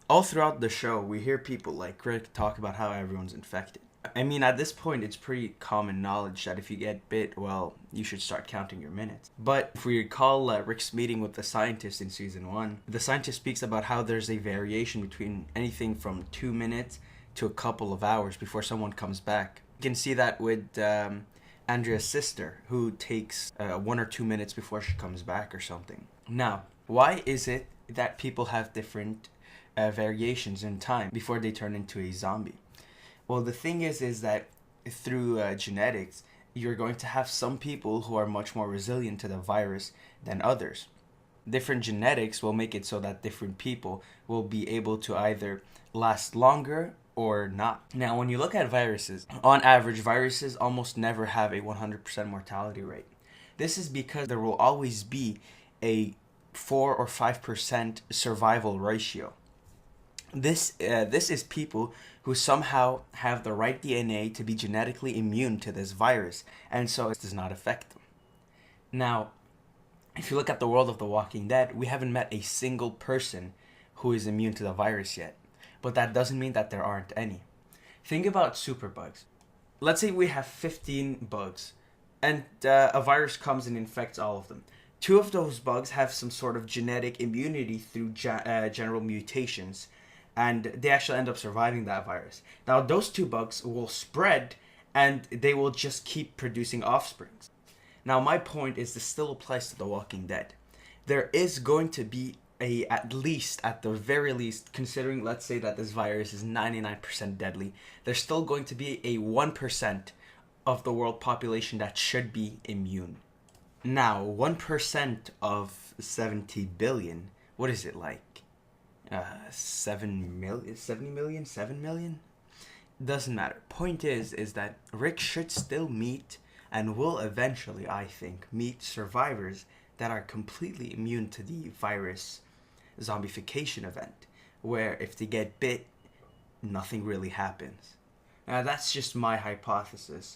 All throughout the show, we hear people like Rick talk about how everyone's infected. I mean, at this point, it's pretty common knowledge that if you get bit, well, you should start counting your minutes. But if we recall Rick's meeting with the scientist in season one, the scientist speaks about how there's a variation between anything from 2 minutes to a couple of hours before someone comes back. You can see that with Andrea's sister, who takes 1 or 2 minutes before she comes back or something. Now, why is it that people have different variations in time before they turn into a zombie? Well, the thing is that through genetics, you're going to have some people who are much more resilient to the virus than others. Different genetics will make it so that different people will be able to either last longer or not. Now, when you look at viruses, on average, viruses almost never have a 100% mortality rate. This is because there will always be a 4 or 5% survival ratio. This is people who somehow have the right DNA to be genetically immune to this virus, and so it does not affect them. Now, if you look at the world of The Walking Dead, we haven't met a single person who is immune to the virus yet. But that doesn't mean that there aren't any. Think about superbugs. Let's say we have 15 bugs, and a virus comes and infects all of them. Two of those bugs have some sort of genetic immunity through general mutations, and they actually end up surviving that virus. Now, those two bugs will spread, and they will just keep producing offsprings. Now, my point is this still applies to The Walking Dead. There is going to be at least, at the very least, considering, let's say that this virus is 99% deadly, there's still going to be a 1% of the world population that should be immune. Now, 1% of 70 billion, what is it like? 7 million, 70 million, 7 million? Doesn't matter. Point is that Rick should still meet and will eventually, I think, meet survivors that are completely immune to the virus zombification event, where if they get bit, nothing really happens. Now, that's just my hypothesis.